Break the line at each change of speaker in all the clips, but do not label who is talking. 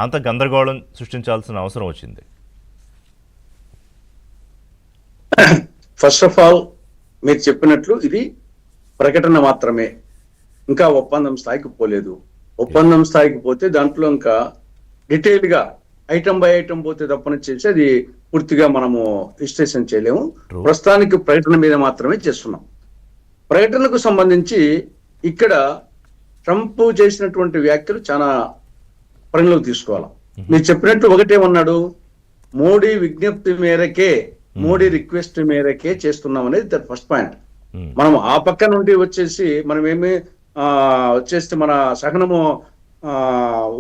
అంత గందరగోళం సృష్టించాల్సిన అవసరం వచ్చింది?
ఫస్ట్ ఆఫ్ ఆల్ మీరు చెప్పినట్లు ఇది ప్రకటన మాత్రమే, ఇంకా ఒప్పందం స్థాయికి పోలేదు. ఒప్పందం స్థాయికి పోతే దాంట్లో ఇంకా డీటెయిల్ గా ఐటమ్ బై ఐటమ్ పోతే తప్పనిచ్చేసి అది పూర్తిగా మనము విశ్లేషణ చేయలేము. ప్రస్తుతానికి ప్రకటన మీద మాత్రమే చేస్తున్నాం. ప్రకటనకు సంబంధించి ఇక్కడ ట్రంప్ చేసినటువంటి వ్యాఖ్యలు చాలా పరిగణలోకి తీసుకోవాలి. మీరు చెప్పినట్టు ఒకటేమన్నాడు, మోడీ విజ్ఞప్తి మేరకే, మోడీ రిక్వెస్ట్ మేరకే చేస్తున్నాం అనేది దట్ ఫస్ట్ పాయింట్. మనం ఆ పక్క నుండి వచ్చేసి మనం ఏమి వచ్చేసి మన సహనము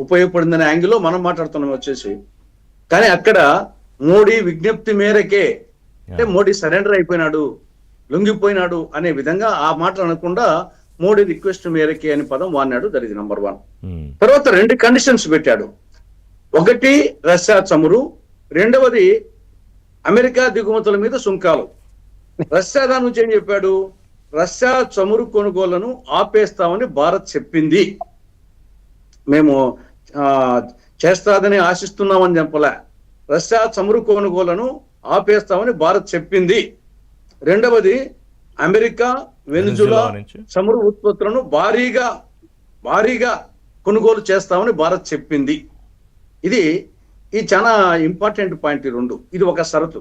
ఉపయోగపడిందనే యాంగిల్లో మనం మాట్లాడుతున్నాం వచ్చేసి. కానీ అక్కడ మోడీ విజ్ఞప్తి మేరకే అంటే మోడీ సరెండర్ అయిపోయినాడు, లొంగిపోయినాడు అనే విధంగా ఆ మాటలు అనకుండా మోడీ రిక్వెస్ట్ మేరకే అని పదం వాడినాడు. That is number 1. తర్వాత 2 కండిషన్స్ పెట్టాడు. ఒకటి రష్యా చమురు, రెండవది అమెరికా దిగుమతుల మీద సుంకాలు. రష్యా దాని నుంచి ఏం చెప్పాడు, రష్యా చమురు కొనుగోళ్లను ఆపేస్తామని భారత్ చెప్పింది. మేము చేస్తాదని ఆశిస్తున్నామని చెప్పలే, రష్యా చమురు కొనుగోళ్లను ఆపేస్తామని భారత్ చెప్పింది. రెండవది అమెరికా వెనిజులా చమురు ఉత్పత్తులను భారీగా కొనుగోలు చేస్తామని భారత్ చెప్పింది. ఇది చాలా ఇంపార్టెంట్ పాయింట్. ఈ 2 ఇది ఒక షరతు.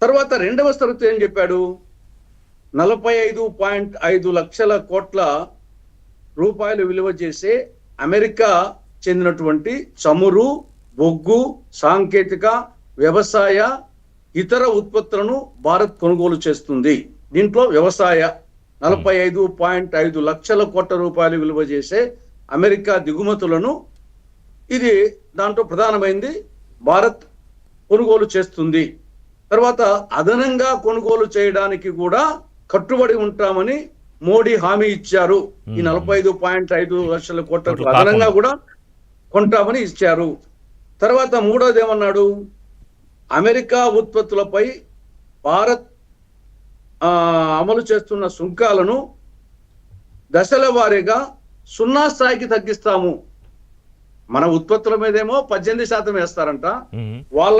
తర్వాత రెండవ షరతు ఏం చెప్పాడు, 45.5 లక్షల కోట్ల రూపాయలు విలువ చేసే అమెరికా చెందినటువంటి చమురు, బొగ్గు, సాంకేతిక, వ్యవసాయ, ఇతర ఉత్పత్తులను భారత్ కొనుగోలు చేస్తుంది. దీంట్లో వ్యవసాయ 45.5 లక్షల కోట్ల రూపాయలు విలువ చేసే అమెరికా దిగుమతులను ఇది దాంట్లో ప్రధానమైంది భారత్ కొనుగోలు చేస్తుంది. తర్వాత అదనంగా కొనుగోలు చేయడానికి కూడా కట్టుబడి ఉంటామని మోడీ హామీ ఇచ్చారు. ఈ 45.5 లక్షల కోట్లకు అదనంగా కూడా కొంటామని ఇచ్చారు. తర్వాత మూడోది ఏమన్నాడు, అమెరికా ఉత్పత్తులపై భారత్ అమలు చేస్తున్న సుంకాలను దశల వారీగా 0 స్థాయికి తగ్గిస్తాము. మన ఉత్పత్తుల మీదేమో 18% వేస్తారంట, వాళ్ళ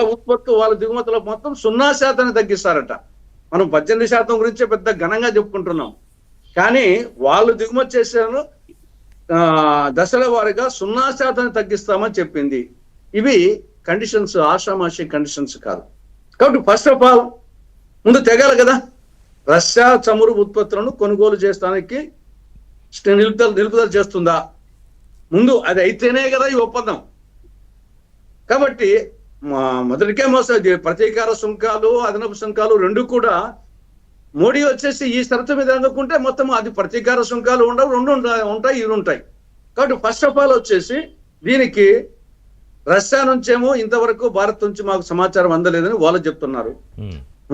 దిగుమతులకు మొత్తం 0% తగ్గిస్తారట. మనం 18% గురించే పెద్ద ఘనంగా చెప్పుకుంటున్నాం, కానీ వాళ్ళు దిగుమతి చేసేను దశల వారీగా 0% తగ్గిస్తామని చెప్పింది. ఇవి కండిషన్స్, ఆషామాషి కండిషన్స్ కాదు. కాబట్టి ఫస్ట్ ఆఫ్ ఆల్ ముందు తెగాలి కదా, రష్యా చమురు ఉత్పత్తులను కొనుగోలు చేస్తానికి నిలుపుదల చేస్తుందా, ముందు అది అయితేనే కదా ఈ ఒప్పందం. కాబట్టి మొదటికే ప్రతీకార సుంకాలు, అదనపు సుంకాలు 2 కూడా మోడీ వచ్చేసి ఈ షరతు మీద అనుకుంటే మొత్తం అది ప్రతీకార సుంకాలు ఉండవు, 2 ఉంటాయి, ఇవి ఉంటాయి. కాబట్టి ఫస్ట్ ఆఫ్ ఆల్ వచ్చేసి దీనికి రష్యా నుంచేమో ఇంతవరకు భారత్ నుంచి మాకు సమాచారం అందలేదని వాళ్ళు చెప్తున్నారు.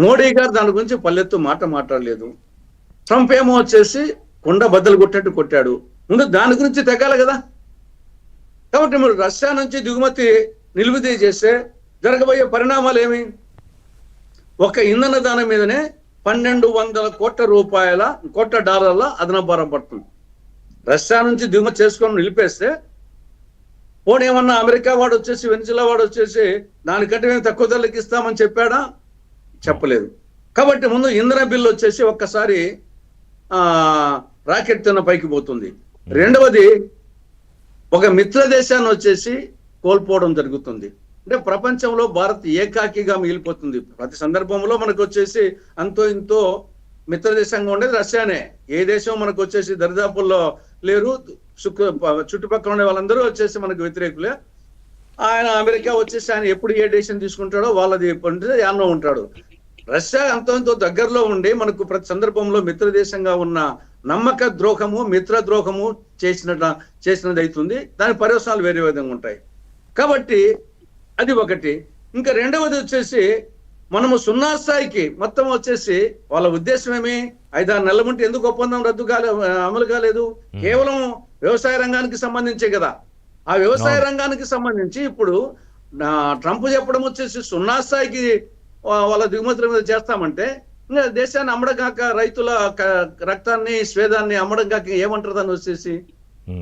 మోడీ గారు దాని గురించి పల్లెత్తు మాట మాట్లాడలేదు. ట్రంప్ ఏమో వచ్చేసి కుండ బద్దలు కొట్టినట్టు కొట్టాడు. ముందు దాని గురించి తెగాలి కదా. కాబట్టి మీరు రష్యా నుంచి దిగుమతి నిలుపుదల చేస్తే జరగబోయే పరిణామాలు ఏమి, ఒక ఇంధన దాని మీదనే 1200 కోట్ల డాలర్ల అదనపు భారం పడుతుంది. రష్యా నుంచి దిగుమతి చేసుకొని నిలిపేస్తే పోనీ ఏమన్నా అమెరికా వాడు వచ్చేసి, వెనిజులా వాడు వచ్చేసి దానికంటే మేము తక్కువ ధరలకు ఇస్తామని చెప్పాడా, చెప్పలేదు. కాబట్టి ముందు ఇంధన బిల్లు వచ్చేసి ఒక్కసారి రాకెట్ తిన్న పైకి పోతుంది. రెండవది ఒక మిత్ర దేశాన్ని వచ్చేసి కోల్పోవడం జరుగుతుంది. అంటే ప్రపంచంలో భారత్ ఏకాకిగా మిగిలిపోతుంది. ప్రతి సందర్భంలో మనకు వచ్చేసి అంతో ఇంతో మిత్ర దేశంగా ఉండేది రష్యానే. ఏ దేశం మనకు వచ్చేసి దరిదాపుల్లో లేరు. చుట్టుపక్కల ఉండే వాళ్ళందరూ వచ్చేసి మనకు వ్యతిరేకులే. ఆయన అమెరికా వచ్చేసి ఆయన ఎప్పుడు ఏ డెసిషన్ తీసుకుంటాడో వాళ్ళది యాన్నో ఉంటాడు. రష్యా అంతో దగ్గరలో ఉండి మనకు ప్రతి సందర్భంలో మిత్ర దేశంగా ఉన్న నమ్మక ద్రోహము, మిత్ర ద్రోహము చేసినది అవుతుంది. దాని పర్యవసానాలు వేరే విధంగా ఉంటాయి. కాబట్టి అది ఒకటి. ఇంకా రెండవది వచ్చేసి మనము 0 స్థాయికి మొత్తం వచ్చేసి వాళ్ళ ఉద్దేశం ఏమి, 5-6 నెలల ముందు ఎందుకు ఒప్పందం అమలు కాలేదు, కేవలం వ్యవసాయ రంగానికి సంబంధించే కదా. ఆ వ్యవసాయ రంగానికి సంబంధించి ఇప్పుడు ట్రంప్ చెప్పడం వచ్చేసి 0 స్థాయికి వాళ్ళ దిగుమతుల మీద చేస్తామంటే ఇంకా దేశాన్ని అమ్మడం కాక, రైతుల రక్తాన్ని స్వేదాన్ని అమ్మడం కాక ఏమంటారు దాన్ని వచ్చేసి.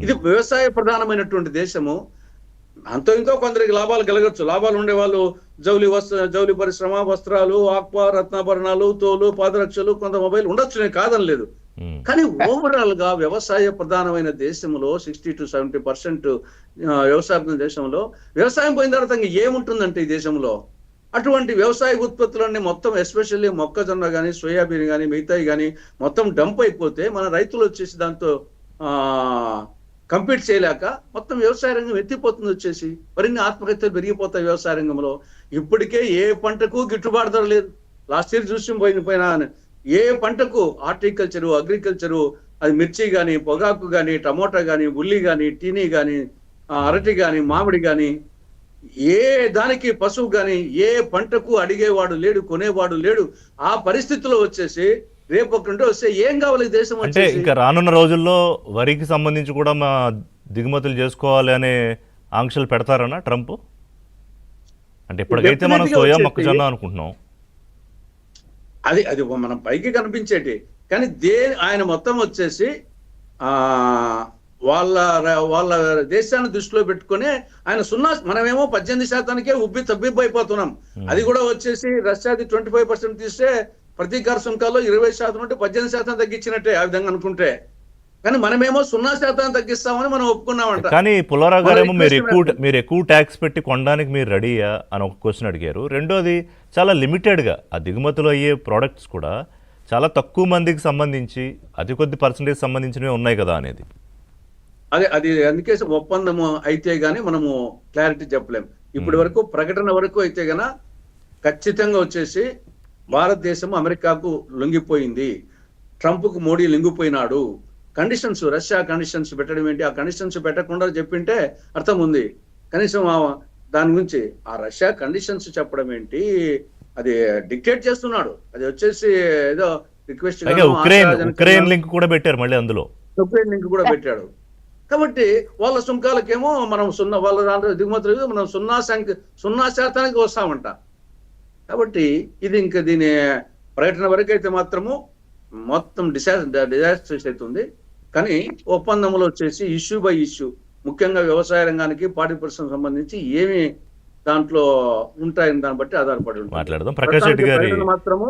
ఇది వ్యవసాయ ప్రధానమైనటువంటి దేశము. అంతో ఇంకో కొందరికి లాభాలు కలగచ్చు. లాభాలు ఉండే వాళ్ళు జౌలి పరిశ్రమ, వస్త్రాలు, ఆక్వా, రత్నాభరణాలు, తోలు, పాదరక్షలు, కొంత మొబైల్ ఉండొచ్చు, నేను కాదనలేదు. కానీ ఓవరాల్ గా వ్యవసాయ ప్రధానమైన దేశంలో 60-70% వ్యవసాయ దేశంలో వ్యవసాయం పోయిన తర్వాత ఇంకా ఏముంటుందంటే ఈ దేశంలో అటువంటి వ్యవసాయ ఉత్పత్తులన్నీ మొత్తం ఎస్పెషల్లీ మొక్కజొన్న కానీ, సోయాబీన్ కానీ, మిగతాయి కానీ మొత్తం డంప్ అయిపోతే మన రైతులు వచ్చేసి దాంతో కంపీట్ చేయలేక మొత్తం వ్యవసాయ రంగం ఎత్తిపోతుంది. వచ్చేసి మరిన్ని ఆత్మహత్యలు పెరిగిపోతాయి వ్యవసాయ రంగంలో. ఇప్పటికే ఏ పంటకు గిట్టుబాటు ధర లేదు. లాస్ట్ ఇయర్ చూసి పోయిన ఏ పంటకు హార్టికల్చరు, అగ్రికల్చరు, అది మిర్చి కానీ, పొగాకు కానీ, టమోటా కానీ, ఉల్లి కానీ, టీనీ కానీ, అరటి కానీ, మామిడి కానీ, ఏ దానికి పశువు కానీ ఏ పంటకు అడిగేవాడు లేడు, కొనేవాడు లేడు. ఆ పరిస్థితిలో వచ్చేసి రేపు ఒకటి వస్తే ఏం కావాలి దేశం
అంటే ఇంకా రానున్న రోజుల్లో వరికి సంబంధించి కూడా మా దిగుమతులు చేసుకోవాలి అనే ఆంక్షలు పెడతారన్నా ట్రంప్? అంటే ఇప్పటికైతే మనం సోయా, మొక్కజొన్న అనుకుంటున్నాం.
అది మనం పైకి కనిపించేటి, కానీ ఆయన మొత్తం వచ్చేసి వాళ్ళ దేశాన్ని దృష్టిలో పెట్టుకుని ఆయన మనమేమో 18%కే తబ్బిబ్బు అయిపోతున్నాం. అది కూడా వచ్చేసి రష్యాది 25% తీస్తే ప్రతీకార సుంకాల్లో 20% నుండి 18% తగ్గించినట్టే ఆ విధంగా అనుకుంటే. కానీ మనమేమో 0% తగ్గిస్తామని మనం ఒప్పుకున్నామంట.
కానీ పుల్లారావు గారేమో మీరు ఎక్కువ ట్యాక్స్ పెట్టి కొనడానికి మీరు రెడీయా అని ఒక క్వశ్చన్ అడిగారు. రెండోది చాలా లిమిటెడ్గా ఆ దిగుమతులు అయ్యే ప్రోడక్ట్స్ కూడా చాలా తక్కువ మందికి సంబంధించి అతి కొద్ది పర్సంటేజ్ సంబంధించినవి ఉన్నాయి కదా అనేది.
అది అందుకే ఒప్పందము అయితే గానీ మనము క్లారిటీ చెప్పలేం. ఇప్పటి వరకు ప్రకటన వరకు అయితే గన ఖచ్చితంగా వచ్చేసి భారతదేశం అమెరికాకు లొంగిపోయింది, ట్రంప్కు మోడీ లొంగిపోయినాడు. కండిషన్స్, రష్యా కండిషన్స్ పెట్టడం ఏంటి, ఆ కండిషన్స్ పెట్టకుండా చెప్పింటే అర్థం ఉంది. కనీసం దాని గురించి ఆ రష్యా కండిషన్స్ చెప్పడం ఏంటి, అది డిక్టేట్ చేస్తున్నాడు. అది వచ్చేసి ఏదో రిక్వెస్ట్
ఉక్రెయిన్ లింక్ కూడా పెట్టారు, మళ్ళీ అందులో
ఉక్రెయిన్ లింక్ కూడా పెట్టాడు. కాబట్టి వాళ్ళ సుంకాలకేమో మనం వాళ్ళ దాంట్లో దిగుమతులు మనం 0% వస్తామంట. కాబట్టి ఇది ఇంకా దీని ప్రకటన వరకు అయితే మాత్రము మొత్తం డిజాస్టర్స్ అవుతుంది. కానీ ఒప్పందంలో వచ్చేసి ఇష్యూ బై ఇష్యూ, ముఖ్యంగా వ్యవసాయ రంగానికి 40% సంబంధించి ఏమి దాంట్లో ఉంటాయని దాన్ని బట్టి ఆధారపడి
మాట్లాడదాం. ప్రకాష్ రెడ్డి గారి
మాత్రము